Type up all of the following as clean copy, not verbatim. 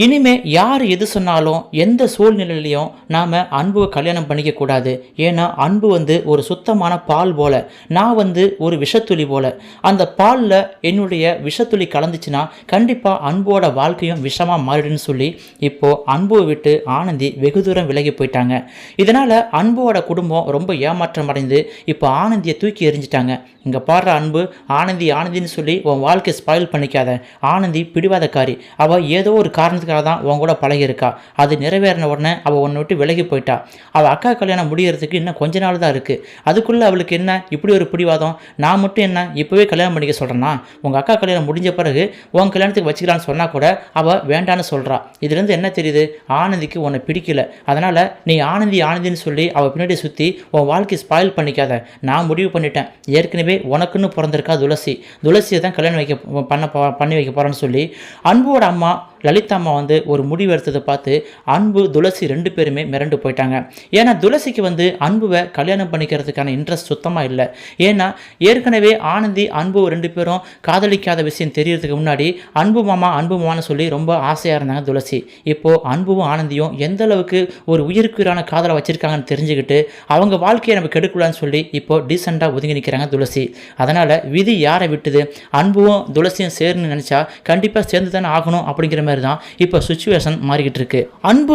இனிமே யார் எது சொன்னாலும் எந்த சூழ்நிலையிலையும் நாம் அன்புவை கல்யாணம் பண்ணிக்க கூடாது. ஏன்னா அன்பு ஒரு சுத்தமான பால் போல, நான் ஒரு விஷத்துளி போல. அந்த பாலில் என்னுடைய விஷத்துளி கலந்துச்சுன்னா கண்டிப்பாக அன்போட வாழ்க்கையும் விஷமாக மாறிடுன்னு சொல்லி இப்போது அன்புவை விட்டு ஆனந்தி வெகு தூரம் விலகி போயிட்டாங்க. இதனால் அன்போட குடும்பம் ரொம்ப ஏமாற்றம் அடைந்து இப்போ ஆனந்தியை தூக்கி எறிஞ்சிட்டாங்க. இங்கே பாடுற அன்பு, ஆனந்தி ஆனந்தின்னு சொல்லி உன் வாழ்க்கை ஸ்பாயில் பண்ணிக்காத. ஆனந்தி பிடிவாதக்காரி. அவள் ஏதோ ஒரு காரணத்துக்காக தான் உன் கூட பழகியிருக்கா. அது நிறைவேறின உடனே அவள் உன்னை விட்டு விலகி போயிட்டா. அவள் அக்கா கல்யாணம் முடிகிறதுக்கு இன்னும் கொஞ்ச நாள் தான் இருக்குது. அதுக்குள்ளே அவளுக்கு என்ன இப்படி ஒரு பிடிவாதம்? நான் மட்டும் என்ன இப்போவே கல்யாணம் பண்ணிக்க சொல்கிறேன்னா? உங்கள் அக்கா கல்யாணம் முடிஞ்ச பிறகு உன் கல்யாணத்துக்கு வச்சுக்கலான்னு சொன்னால் கூட அவள் வேண்டான்னு சொல்கிறா. இதுலேருந்து என்ன தெரியுது? ஆனந்திக்கு உன்னை பிடிக்கல. அதனால் நீ ஆனந்தி ஆனந்தின்னு சொல்லி அவள் பின்னாடி சுற்றி உன் வாழ்க்கை ஸ்பாயில் பண்ணிக்காத. நான் முடிவு பண்ணிட்டேன். ஏற்கனவே உனக்குன்னு பிறந்திருக்கா துளசியை தான் கல்யாணம் பண்ணி வைக்க போகிறேன்னு சொல்லி அன்போட அம்மா லலிதா அம்மா ஒரு முடிவு எடுத்ததை பார்த்து அன்பு துளசி 2 பேருமே மிரண்டு போயிட்டாங்க. ஏன்னா துளசிக்கு அன்புவை கல்யாணம் பண்ணிக்கிறதுக்கான இன்ட்ரெஸ்ட் சுத்தமாக இல்லை. ஏன்னா ஏற்கனவே ஆனந்தி அன்பு 2 பேரும் காதலிக்காத விஷயம் தெரியறதுக்கு முன்னாடி அன்பு மாமான்னு சொல்லி ரொம்ப ஆசையாக இருந்தாங்க துளசி. இப்போது அன்பும் ஆனந்தியும் எந்த அளவுக்கு ஒரு உயிருக்குறான காதலை வச்சுருக்காங்கன்னு தெரிஞ்சுக்கிட்டு அவங்க வாழ்க்கையை நம்ம கெடுக்கலான்னு சொல்லி இப்போது டீசெண்டாக ஒதுங்கி நிற்கிறாங்க துளசி. அதனால் விதி யாரை விட்டுது? அன்பும் துளசியும் சேர்ந்து நினச்சா கண்டிப்பாக சேர்ந்து தானே ஆகணும் அப்படிங்கிற மாதிரி தான் இப்போ சுச்சுவேஷன் மாறிக்கிட்டு இருக்கு.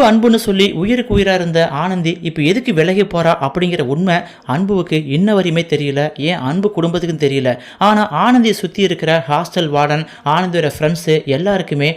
அன்புன்னு சொல்லி உயிருக்கு உயிராக இருந்த ஆனந்தி இப்போ எதுக்கு விலகி போறா அப்படிங்கிற உண்மை அன்புவுக்கு இன்ன வரையுமே தெரியல. ஏன் அன்பு குடும்பத்துக்கும் தெரியல. ஆனால் ஆனந்தியை சுற்றி இருக்கிற ஹாஸ்டல் வார்டன், ஆனந்தியோட ஃப்ரெண்ட்ஸு எல்லாருக்குமே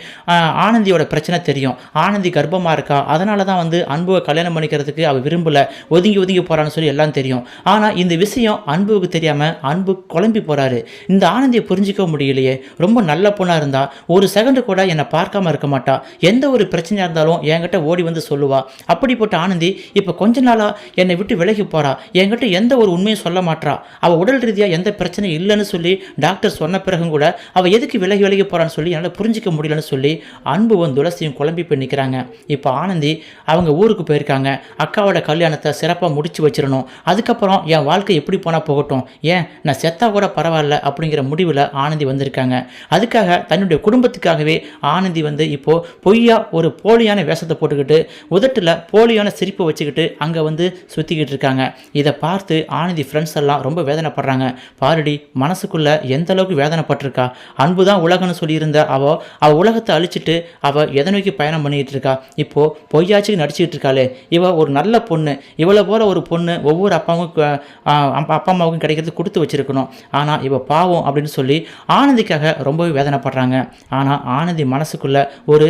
ஆனந்தியோட பிரச்சனை தெரியும். ஆனந்தி கர்ப்பமாக இருக்கா, அதனால தான் அன்புவை கல்யாணம் பண்ணிக்கிறதுக்கு அவள் விரும்பலை, ஒதுங்கி போறான்னு சொல்லி எல்லாம் தெரியும். ஆனால் இந்த விஷயம் அன்புவுக்கு தெரியாமல் அன்பு குழம்பி போறாரு. இந்த ஆனந்தியை புரிஞ்சிக்க முடியலையே. ரொம்ப நல்ல பொண்ணாக இருந்தா ஒரு செகண்ட் கூட என்னை பார்க்காம இருக்க மாட்டா. எந்த ஒரு பிரச்சனையாக இருந்தாலும் என்கிட்ட ஓடி சொல்லுவா. அப்படிப்பட்ட ஆனந்தி இப்போ கொஞ்ச நாளா என்னை விட்டு விலகி போறா. என்கிட்ட எந்த ஒரு உண்மையும் சொல்ல மாட்டா. அவள் உடல் ரீதியாக எந்த பிரச்சனையும் இல்லைன்னு சொல்லி டாக்டர் சொன்ன பிறகும் கூட அவள் எதுக்கு விலகி போறான்னு சொல்லி என்னால் புரிஞ்சிக்க முடியலன்னு சொல்லி அன்புவும் துளசியும் குழம்பி போய் நிற்கிறாங்க. இப்போ ஆனந்தி அவங்க ஊருக்கு போயிருக்காங்க. அக்காவோட கல்யாணத்தை சிறப்பாக முடிச்சு வச்சிடணும். அதுக்கப்புறம் என் வாழ்க்கை எப்படி போனால் போகட்டும், ஏன் நான் செத்தா கூட பரவாயில்ல அப்படிங்கிற முடிவில் ஆனந்தி வந்திருக்காங்க. அதுக்காக தன்னுடைய குடும்பத்துக்காகவே ஆனந்தி இப்போ பொய்யா ஒரு போலியான வேஷத்தை போட்டுக்கிட்டு உதட்டில் போலியான சிரிப்பை வச்சுக்கிட்டு அங்கே சுற்றிக்கிட்டு இருக்காங்க. இதை பார்த்து ஆனந்தி ஃப்ரெண்ட்ஸ் எல்லாம் ரொம்ப வேதனைப்படுறாங்க. பாருடி, மனசுக்குள்ள எந்த அளவுக்கு வேதனைப்பட்டிருக்கா. அன்பு தான் உலகம்னு சொல்லியிருந்த அவள் உலகத்தை அழிச்சிட்டு அவள் எதை நோக்கி பயணம் பண்ணிக்கிட்டு இருக்கா. இப்போ பொய்யாச்சுக்கு நடிச்சுக்கிட்டு இருக்காளே. இவள் ஒரு நல்ல பொண்ணு. இவளை போல ஒரு பொண்ணு ஒவ்வொரு அப்பா அம்மாவுக்கும் கிடைக்கிறது கொடுத்து வச்சிருக்கணும். ஆனால் இவள் பாவம் அப்படின்னு சொல்லி ஆனந்திக்காக ரொம்பவே வேதனைப்படுறாங்க. ஆனால் ஆனந்தி மனசுக்குள்ள ஒரு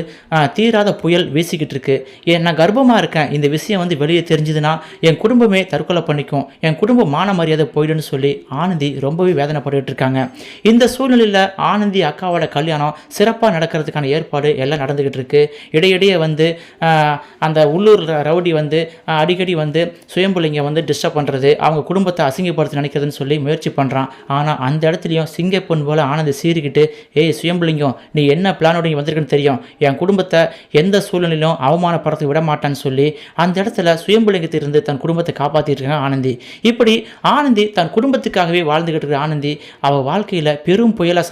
தீராத புயல் வீசிக்கிட்டு இருக்கு. நான் கர்ப்பமாக இருக்கேன், இந்த விஷயம் வெளியே தெரிஞ்சதுன்னா என் குடும்பமே தற்கொலை பண்ணிக்கும், என் குடும்ப மான மரியாதை போயிடுன்னு சொல்லி ஆனந்தி ரொம்பவே வேதனைப்பட்டு இருக்காங்க. இந்த சூழ்நிலையில் ஆனந்தி அக்காவோட கல்யாணம் சிறப்பாக நடக்கிறதுக்கான ஏற்பாடு எல்லாம் நடந்துக்கிட்டு இருக்கு. இடையிடையே அந்த உள்ளூர் ரவுடி அடிக்கடி சுயம்புலிங்க டிஸ்டர்ப் பண்ணுறது, அவங்க குடும்பத்தை அசிங்கப்படுத்த நினைக்கிறதுன்னு சொல்லி முயற்சி பண்ணுறான். ஆனால் அந்த இடத்துலையும் சிங்கப்பொன் போல ஆனந்தி சீறிக்கிட்டு, ஏய் சுயம்புலிங்கம், நீ என்ன பிளானோட வந்திருக்குன்னு தெரியும், என் குடும்பத்தை எந்த சூழ்நிலையிலும் அவமானப்படுத்த விட மாட்டான்னு சொல்லி அந்த இடத்துல சுயம்புலிங்கத்திலிருந்து தன் குடும்பத்தை காப்பாற்றிட்டு இருக்காங்க ஆனந்தி. இப்படி ஆனந்தி தன் குடும்பத்துக்காகவே வாழ்ந்துகிட்டு இருக்க ஆனந்தி அவள் வாழ்க்கையில் பெரும் புயலை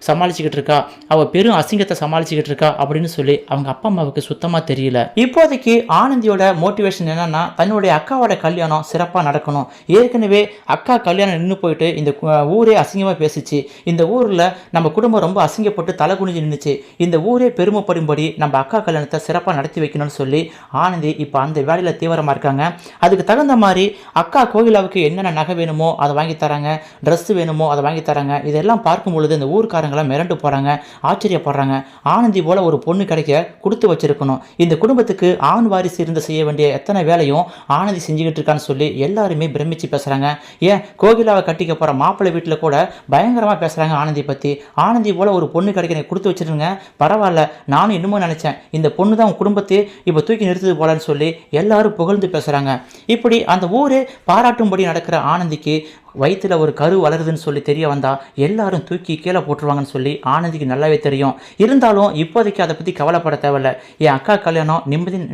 சமாளிச்சுக்கிட்டு இருக்கா. அவள் பெரும் அசிங்கத்தை சமாளிச்சுக்கிட்டு இருக்கா அப்படின்னு சொல்லி அவங்க அப்பா அம்மாவுக்கு சுத்தமாக தெரியல. இப்போதைக்கு ஆனந்தியோட மோட்டிவேஷன் என்னன்னா, தன்னுடைய அக்காவோட கல்யாணம் சிறப்பாக நடக்கணும். ஏற்கனவே அக்கா கல்யாணம் நின்று போயிட்டு இந்த ஊரே அசிங்கமாக பேசிச்சு. இந்த ஊரில் நம்ம குடும்பம் ரொம்ப அசிங்கப்பட்டு தலை குனிஞ்சு நின்றுச்சு. இந்த ஊரே பெருமைப்படும்படி நம்ம அக்கா கல்யாணத்தை சிறப்பாக நடத்தி வைக்கணும்னு சொல்லி ஆனந்தி இப்போ அந்த வேலையில் தீவிரமாக இருக்காங்க. அதுக்கு தகுந்த மாதிரி அக்கா கோகிலாவுக்கு என்னென்ன நகை வேணுமோ அதை வாங்கி தராங்க, ட்ரெஸ்ஸு வேணுமோ அதை வாங்கி தராங்க. இதெல்லாம் பார்க்கும் பொழுது இந்த ஊர்க்காரங்களாம் மிரண்டு போகிறாங்க, ஆச்சரியப்படுறாங்க. ஆனந்தி போல் ஒரு பொண்ணு கிடைக்க கொடுத்து வச்சிருக்கணும். இந்த குடும்பத்துக்கு ஆண் வாரிசு இருந்து செய்ய வேண்டிய எத்தனை வேலையும் ஆனந்தி செஞ்சுக்கிட்டு இருக்கான்னு சொல்லி எல்லாருமே பிரமிச்சு பேசுகிறாங்க. ஏன் கோகிலாவை கட்டிக்க போகிற மாப்பிள்ளை வீட்டில் கூட பயங்கரமாக பேசுகிறாங்க ஆனந்தி பற்றி. ஆனந்தி போல் ஒரு பொண்ணு கிடைக்க கொடுத்து வச்சிருங்க, பரவாயில்ல, நானும் இன்னமும் நினச்சேன் இந்த பொண்ணு தான் உன் குடும்பத்தை இப்போ தூக்கி நிறுத்தது போலன்னு சொல்லி எல்லாரும் புகழ்ந்து பேசுகிறாங்க. இப்படி அந்த ஊரே பாராட்டும்படி நடக்கிற ஆனந்திக்கு வயிற்றில் ஒரு கரு வளருதுன்னு சொல்லி தெரிய வந்தால் எல்லாரும் தூக்கி கீழே போட்டுருவாங்கன்னு சொல்லி ஆனந்திக்கு நல்லாவே தெரியும். இருந்தாலும் இப்போதைக்கு அதை பற்றி கவலைப்பட தேவையில்ல. என் அக்கா கல்யாணம்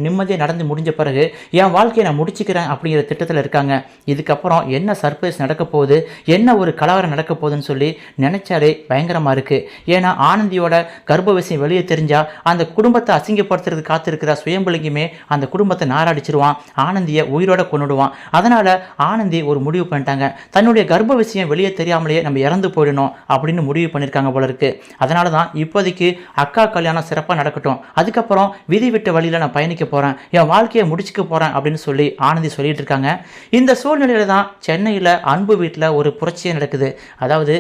நிம்மதியாக நடந்து முடிஞ்ச பிறகு என் வாழ்க்கையை நான் முடிச்சுக்கிறேன் அப்படிங்கிற திட்டத்தில் இருக்காங்க. இதுக்கப்புறம் என்ன சர்ப்ரைஸ் நடக்க போகுது, என்ன ஒரு கலவரம் நடக்க போகுதுன்னு சொல்லி நினைச்சாலே பயங்கரமாக இருக்குது. ஏன்னா ஆனந்தியோட கர்ப்ப விஷயம் வெளியே தெரிஞ்சால் அந்த குடும்பத்தை அசிங்கப்படுத்துறது காத்திருக்கிற சுயம்பலிங்கமே அந்த குடும்பத்தை நாராடிச்சிருவான், ஆனந்தியை உயிரோட கொண்டுடுவான். அதனால் ஆனந்தி ஒரு முடிவு பண்ணிட்டாங்க. தன்னுடைய கர்ப்ப விஷயம் வெளியே தெரியாமலேயே நம்ம இறந்து போயிடணும் அப்படின்னு முடிவு பண்ணியிருக்காங்க போல இருக்கு. அதனால தான் இப்போதைக்கு அக்கா கல்யாணம் சிறப்பாக நடக்கட்டும், அதுக்கப்புறம் விதி விட்ட வழியில் நான் பயணிக்க போகிறேன், என் வாழ்க்கையை முடிச்சுக்க போகிறேன் அப்படின்னு சொல்லி ஆனந்தி சொல்லிட்டு இருக்காங்க. இந்த சூழ்நிலையில் தான் சென்னையில் அன்பு வீட்டில் ஒரு புரட்சியே நடக்குது. அதாவது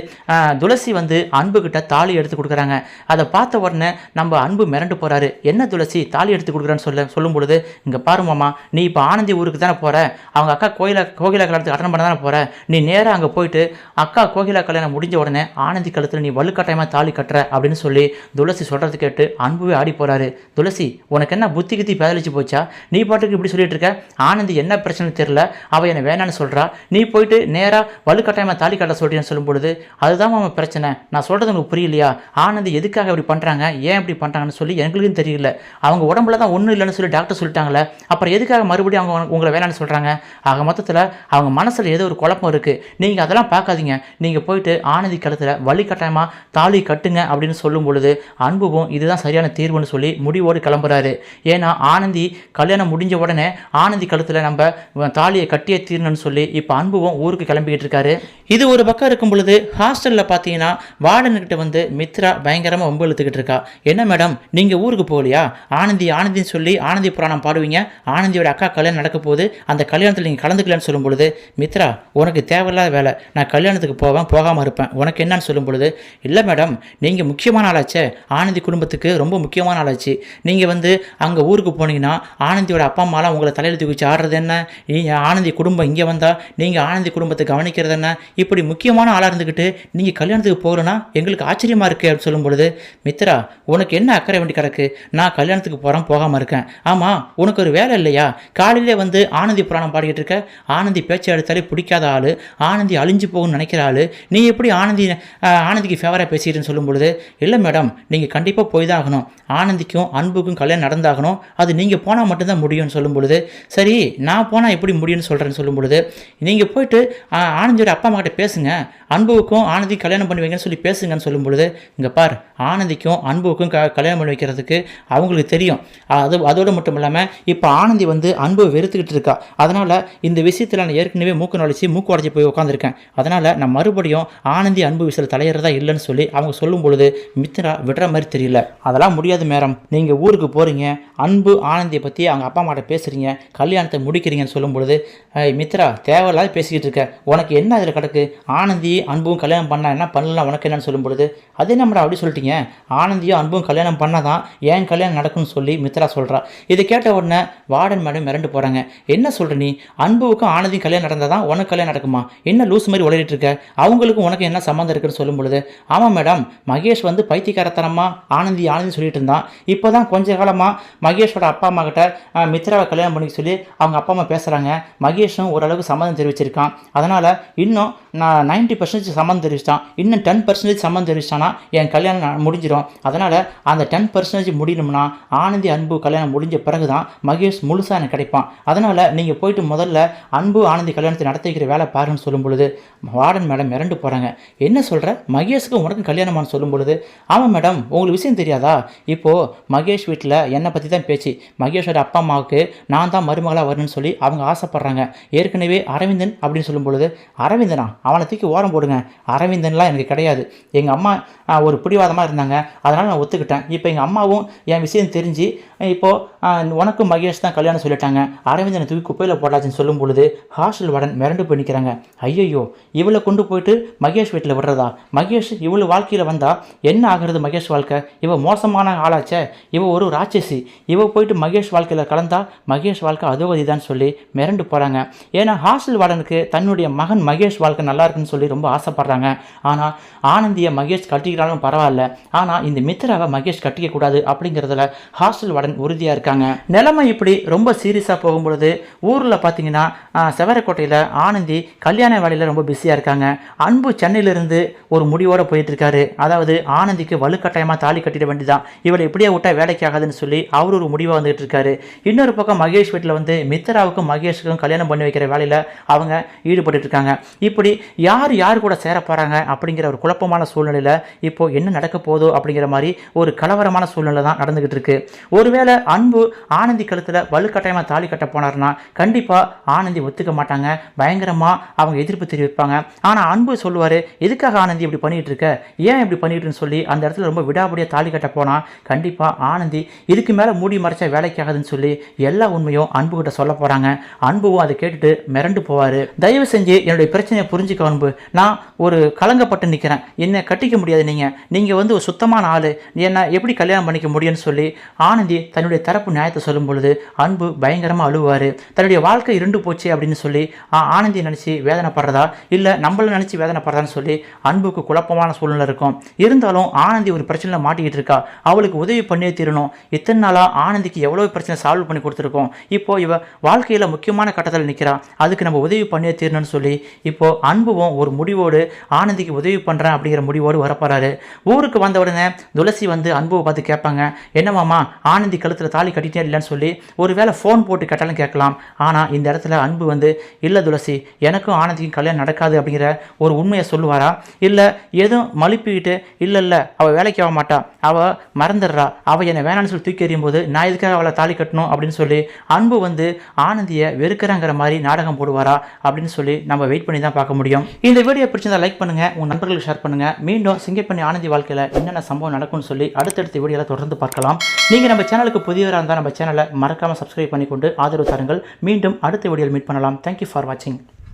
துளசி வந்து அன்பு கிட்ட தாலி எடுத்து கொடுக்குறாங்க. அதை பார்த்த உடனே நம்ம அன்பு மிரண்டு போகிறாரு. என்ன துளசி தாலி எடுத்து கொடுக்குறான்னு சொல்லும் பொழுது, இங்கே பாரு மாமா, நீ இப்போ ஆனந்தி ஊருக்கு தானே போகிற, அவங்க அக்கா கோகிலா கல்யாணத்துக்கு அட்டன் பண்ண தானே போகிற, நீ நேராக அங்கே போயிட்டு அக்கா கோகிலா கல்யாணம் முடிஞ்ச உடனே ஆனந்தி கழுத்தில் நீ வலுக்கட்டாயமாக தாலி கட்டுற அப்படின்னு சொல்லி துளசி சொல்கிறது கேட்டு அன்புவே ஆடி போகிறாரு. துளசி, உனக்கு என்ன புத்தி கித்தி பேதலிச்சு போச்சா, நீ பாட்டுக்கு இப்படி சொல்லிட்டு இருக்க, ஆனந்தி என்ன பிரச்சனை தெரியல, அவள் என்னை வேணான்னு சொல்கிறா, நீ போயிட்டு நேராக வலுக்கட்டாயமாக தாலி கட்ட சொல்கிறேன்னு சொல்லும் பொழுது, அதுதான் அவன் பிரச்சனை, நான் சொல்கிறது உங்களுக்கு புரியலையா, ஆனந்தி எதுக்காக இப்படி பண்ணுறாங்க, ஏன் இப்படி பண்ணுறாங்கன்னு சொல்லி எங்களுக்கும் தெரியல, அவங்க உடம்புல தான் ஒன்றும் இல்லைன்னு சொல்லி டாக்டர் சொல்லிட்டாங்களே, அப்புறம் எதுக்காக மறுபடியும் அவங்க உங்களை வேணான்னு சொல்கிறாங்க, ஆக மொத்தத்தில் அவங்க மனசில் ஏதோ ஒரு குழப்பம் இருக்குது, நீங்கள் அதெல்லாம் பார்க்காதீங்க, நீங்கள் போயிட்டு ஆனந்தி கழுத்தில் வலிக்கட்டாயமாக தாலி கட்டுங்க அப்படின்னு சொல்லும் பொழுது அன்புவும் இதுதான் சரியான தீர்வுன்னு சொல்லி முடிவோடு கிளம்புறாரு. ஏன்னா ஆனந்தி கல்யாணம் முடிஞ்ச உடனே ஆனந்தி கழுத்தில் நம்ம தாலியை கட்டியே தீரணும்னு சொல்லி இப்போ அன்புவும் ஊருக்கு கிளம்பிக்கிட்டு இருக்காரு. இது ஒரு பக்கம் இருக்கும் பொழுது ஹாஸ்டலில் பார்த்தீங்கன்னா வார்டன்கிட்ட வந்து மித்ரா பயங்கரமாக வம்பு இழுத்துக்கிட்டு இருக்கா. என்ன மேடம், நீங்கள் ஊருக்கு போகலையா, ஆனந்தின்னு சொல்லி ஆனந்தி புராணம் பாடுவீங்க, ஆனந்தியோட அக்கா கல்யாணம் நடக்க போகுது, அந்த கல்யாணத்தில் நீங்கள் கலந்துக்கலன்னு சொல்லும் பொழுது, மித்ரா உனக்கு தேவையில்லாத வேலை, நான் கல்யாணத்துக்கு போகாமல் இருப்பேன், உனக்கு என்னன்னு சொல்லும் பொழுது, இல்லை மேடம் நீங்கள் முக்கியமான ஆளாச்சே, ஆனந்தி குடும்பத்துக்கு ரொம்ப முக்கியமான ஆளாச்சு, நீங்கள் வந்து அங்கே ஊருக்கு போனீங்கன்னா ஆனந்தியோட அப்பா அம்மாலாம் உங்களை தலையில் தூக்கி ஆடுறது என்ன, ஆனந்தி குடும்பம் இங்கே வந்தால் நீங்கள் ஆனந்தி குடும்பத்தை கவனிக்கிறது என்ன, இப்படி முக்கியமான ஆளாக இருந்துக்கிட்டு நீங்கள் கல்யாணத்துக்கு போகலன்னா எங்களுக்கு ஆச்சரியமாக இருக்குது அப்படின்னு சொல்லும் பொழுது, மித்ரா உனக்கு என்ன அக்கறை வேண்டி கிடக்கு, நான் கல்யாணத்துக்கு போகாமல் இருக்கேன், ஆமாம் உனக்கு ஒரு வேலை இல்லையா, காலையிலே வந்து ஆனந்தி புராணம் பாடிக்கிட்டு இருக்க, ஆனந்தி பேச்சை எடுத்தாலே பிடிக்காத ஆள், ஆனந்தி அழிஞ்சு போகும்னு நினைக்கிற ஆள், நீ எப்படி ஆனந்திக்கு ஃபேவராக பேசிக்கிட்டுன்னு சொல்லும் பொழுது, இல்லை மேடம் நீங்கள் கண்டிப்பாக போய் தான் ஆகணும், ஆனந்திக்கும் அன்புக்கும் கல்யாணம் நடந்தாகணும், அது நீங்கள் போனால் மட்டும்தான் முடியும்னு சொல்லும் பொழுது, சரி நான் போனால் எப்படி முடியும்னு சொல்கிறேன்னு சொல்லும் பொழுது, நீங்கள் போயிட்டு ஆனந்தியோட அப்பா அம்மா கிட்ட பேசுங்க, அன்புவுக்கும் ஆனந்தி கல்யாணம் பண்ணி வைங்கன்னு சொல்லி பேசுங்கன்னு சொல்லும் பொழுது, இங்கே பார் ஆனந்திக்கும் அன்புவுக்கும் கல்யாணம் பண்ணி வைக்கிறதுக்கு அவங்களுக்கு தெரியும், அதோடு மட்டும் இல்லாமல் இப்போ ஆனந்தி வந்து அன்புவை வெறுத்துக்கிட்டு இருக்கா, அதனால் இந்த விஷயத்தில் நான் ஏற்கனவே மூக்கு உடச்சி போய் உட்காந்துருக்கேன், அதனால் நான் மறுபடியும் ஆனந்தி அன்பு விஷயத்தில் தலையிறதா இல்லைன்னு சொல்லி அவங்க சொல்லும் பொழுது மித்ரா விடுற மாதிரி தெரியல. அதெல்லாம் முடியாது மேடம், நீங்கள் ஊருக்கு போகிறீங்க, அன்பு ஆனந்தியை பற்றி அவங்க அப்பா அம்மாட்ட பேசுகிறீங்க, கல்யாணத்தை முடிக்கிறீங்கன்னு சொல்லும் பொழுது, மித்ரா தேவையில்லாத பேசிக்கிட்டு இருக்க, உனக்கு என்ன அதில் கிடக்கு, ஆனந்தி அன்பும் கல்யாணம் பண்ணால் என்ன பண்ணலாம் உனக்கு என்னன்னு சொல்லும் பொழுது, அதே நம்மளை அப்படி சொல்லிட்டீங்க, ஆனந்தியும் அன்பும் கல்யாணம் பண்ணால் தான் ஏன் கல்யாணம் நடக்கும்னு சொல்லி மித்ரா சொல்கிறா. இதை கேட்ட உடனே வார்டன் மேடம் மிரண்டு போகிறாங்க. என்ன சொல்கிற நீ, அன்புவுக்கும் ஆனந்தியும் கல்யாணம் நடந்தால் தான் உனக்கு கல்யாணம் நடக்குமா, என்ன லூஸ் மாதிரி உளறிட்டு இருக்க, அவங்களுக்கும் உனக்கு என்ன சம்மந்தம் இருக்குன்னு சொல்லும் பொழுது, ஆமாம் மேடம் மகேஷ் வந்து பைத்தியக்காரத்தனமாக ஆனந்தி சொல்லிட்டு இருந்தான், இப்போ தான் கொஞ்ச காலமாக மகேஷோட அப்பா அம்மா கிட்ட மித்ராவை கல்யாணம் பண்ணிக்க சொல்லி அவங்க அப்பா அம்மா பேசுகிறாங்க, மகேஷும் ஓரளவுக்கு சம்மந்தம் தெரிவிச்சிருக்கான், அதனால் இன்னும் நான் 90% சம்மந்தம் தெரிவிச்சிட்டான், இன்னும் 10% சம்மந்தம் தெரிவிச்சிட்டானா என் கல்யாணம் முடிஞ்சிடும், அதனால் அந்த 10% முடியணும்னா ஆனந்தி அன்பு கல்யாணம் முடிஞ்ச பிறகு தான் மகேஷ் முழுசாக எனக்கு கிடைப்பான், அதனால் நீங்கள் போயிட்டு முதல்ல அன்பு ஆனந்தி கல்யாணத்தை நடத்திக்கிற வேலை பாருன்னு சொல்லும் பொழுது வார்டன் மேடம் மிரண்டு போகிறாங்க. என்ன சொல்கிற, மகேஷுக்கு உனக்கு கல்யாணமானு சொல்லும் பொழுது, ஆமாம் மேடம் உங்களுக்கு விஷயம் தெரியாதா, இப்போது மகேஷ் வீட்டில் என்னை பற்றி தான் பேச்சு, மகேஷோட அப்பா அம்மாவுக்கு நான் தான் மருமகளாக வரணும்னு சொல்லி அவங்க ஆசைப்பட்றாங்க, ஏற்கனவே அரவிந்தன் அப்படின்னு சொல்லும் பொழுது, அரவிந்தனா அவனை தூக்கி ஓரம் போடுங்க, அரவிந்தன்லாம் எனக்கு கிடையாது, எங்கள் அம்மா ஒரு பிடிவாதமாக இருந்தாங்க, அதனால் நான் ஒத்துக்கிட்டேன், இப்போ எங்கள் அம்மாவும் என் விஷயம் தெரிஞ்சு இப்போது உனக்கும் மகேஷ் தான் கல்யாணம் சொல்லிட்டாங்க, அரவிந்தனை தூக்கி குப்பையில் போட்டாச்சுன்னு சொல்லும் பொழுது ஹாஸ்டல் வார்டன் மிரண்டு போய் நிற்கிறாங்க. ஐயோ இவளை கொண்டு போயிட்டு மகேஷ் வீட்டில் விடுறதா, மகேஷ் இவ்வளோ வாழ்க்கையில் வந்தால் என்ன ஆகிறது, மகேஷ் வாழ்க்கை இவ மோசமான ஆளாச்சே, இவ ஒரு ராட்சசி, இவ போயிட்டு மகேஷ் வாழ்க்கையில் கலந்தா மகேஷ் வாழ்க்கை அதோகதி தான் சொல்லி மிரண்டு போகிறாங்க. ஏன்னா ஹாஸ்டல் வார்டனுக்கு தன்னுடைய மகன் மகேஷ் வாழ்க்கை நல்லா இருக்குன்னு சொல்லி ரொம்ப ஆசைப்படுறாங்க. ஆனால் ஆனந்தியை மகேஷ் கட்டிக்கிறாலும் பரவாயில்ல, ஆனால் இந்த மித்ராவை மகேஷ் கட்டிக்கக்கூடாது அப்படிங்கிறதுல ஹாஸ்டல் வார்டன் உறுதியாக இருக்காங்க. நிலைமை இப்படி ரொம்ப சீரியஸாக போகும்பொழுது ஊரில் பார்த்தீங்கன்னா செவரக்கோட்டையில் ஆனந்தி கல்யாண கல்யாண வேலையில் ரொம்ப பிஸியாக இருக்காங்க. அன்பு சென்னையிலிருந்து ஒரு முடிவோடு போயிட்டு இருக்காரு. அதாவது ஆனந்திக்கு வலுக்கட்டாயமாக தாலி கட்டிட வேண்டியதான், இவளை எப்படியே விட்டா வேலைக்கு ஆகாதுன்னு சொல்லி அவர் ஒரு முடிவாக வந்துட்டு இருக்காரு. இன்னொரு பக்கம் மகேஷ் வீட்டில் வந்து மித்ராவுக்கும் மகேஷுக்கும் கல்யாணம் பண்ணி வைக்கிற வேலையில் அவங்க ஈடுபட்டு இருக்காங்க. இப்படி யார் கூட சேர போகிறாங்க அப்படிங்கிற ஒரு குழப்பமான சூழ்நிலையில் இப்போ என்ன நடக்க போதோ அப்படிங்கிற மாதிரி ஒரு கலவரமான சூழ்நிலை தான் நடந்துகிட்டு இருக்கு. ஒருவேளை அன்பு ஆனந்தி கழுத்தில் வலுக்கட்டாயமாக தாலி கட்ட போனார்னா கண்டிப்பாக ஆனந்தி ஒத்துக்க மாட்டாங்க, பயங்கரமாக அவங்க எதிர்ப்பு தெரிவிப்பாங்க. ஆனால் அன்பு சொல்லுவார், எதுக்காக ஆனந்தி இப்படி பண்ணிட்டு இருக்க, ஏன் இப்படி பண்ணிட்டுன்னு சொல்லி அந்த இடத்துல ரொம்ப விடாபடியாக தாலி கட்ட போனால் கண்டிப்பாக ஆனந்தி இதுக்கு மேலே மூடி மறைச்சா வேலைக்காகுதுன்னு சொல்லி எல்லா உண்மையும் அன்பு கிட்ட சொல்ல போகிறாங்க. அன்புவும் அதை கேட்டுட்டு மிரண்டு போவார். தயவு செஞ்சு என்னுடைய பிரச்சனையை புரிஞ்சுக்க அன்பு, நான் ஒரு கலங்கப்பட்டு நிற்கிறேன், என்னை கட்டிக்க முடியாது, நீங்கள் வந்து ஒரு சுத்தமான ஆள், என்னை எப்படி கல்யாணம் பண்ணிக்க முடியும்னு சொல்லி ஆனந்தி தன்னுடைய தரப்பு நியாயத்தை சொல்லும் பொழுது அன்பு பயங்கரமாக அழுவார். தன்னுடைய வாழ்க்கை இருண்டு போச்சு அப்படின்னு சொல்லி ஆனந்தி நினச்சி வேதனைப்படுறதா இல்லை நம்மளை நினச்சி வேதனைப்படுறதான்னு சொல்லி அன்புக்கு குழப்பமான சூழ்நிலை இருக்கும். இருந்தாலும் ஆனந்தி ஒரு பிரச்சனையில் மாட்டிக்கிட்டு இருக்கா, அவளுக்கு உதவி பண்ணியே தீரணும். இத்தனை நாளாக ஆனந்திக்கு எவ்வளோ பிரச்சனை சால்வ் பண்ணி கொடுத்துருக்கோம், இப்போ இவ வாழ்க்கையில் முக்கியமான கட்டத்தில் நிற்கிறா, அதுக்கு நம்ம உதவி பண்ணியே தீரணும்னு சொல்லி இப்போ அன்புவும் ஒரு முடிவோடு ஆனந்திக்கு உதவி பண்ணுறேன் அப்படிங்கிற முடிவோடு வரப்போறாரு. ஊருக்கு வந்த உடனே துளசி வந்து அன்புவை பார்த்து கேட்பாங்க, என்னமாமா ஆனந்தி கழுத்தில் தாலி கட்டிட்டே இல்லைன்னு சொல்லி ஒருவேளை ஃபோன் போட்டு கேட்டாலும் கேட்கலாம். ஆனால் இந்த இடத்துல அன்பு வந்து இல்லை துளசி, எனக்கும் ஆனந்திக்கும் கல்யாணம் நடக்காது அப்படிங்கிற ஒரு உண்மையை சொல்லுவாரா, இல்லை எதுவும் மழுப்பிக்கிட்டு இல்லை அவள் வேலைக்கு ஆக மாட்டா, அவள் மறந்துடுறா, அவள் என்னை வேணான்னு சொல்லி தூக்கி எறியும் போது நான் எதுக்காக அவளை தாலி கட்டணும் அப்படின்னு சொல்லி அன்பு வந்து ஆனந்தியை வெறுக்கிறாங்கிற மாதிரி நாடகம் போடுவாரா அப்படின்னு சொல்லி நம்ம வெயிட் பண்ணி தான் பார்க்க முடியும். இந்த வீடியோ பிடிச்சிருந்தா லைக் பண்ணுங்க, உங்க நண்பர்களுக்கு ஷேர் பண்ணுங்க. மீண்டும் சிங்கப்பண்ணி ஆனந்தி வாழ்க்கையில் என்னென்ன சம்பவம் நடக்கும்னு சொல்லி அடுத்தடுத்த வீடியோவில் தொடர்ந்து பார்க்கலாம். நீங்கள் நம்ம சேனலுக்கு புதியவராக இருந்தால் நம்ம சேனலை மறக்காமல் சப்ஸ்கிரைப் பண்ணிக்கொண்டு ஆதரவு தாருங்கள். மீண்டும் அடுத்த வீடியோவில் மீட் பண்ணலாம். தேங்க்யூ ஃபார் வாட்சிங்.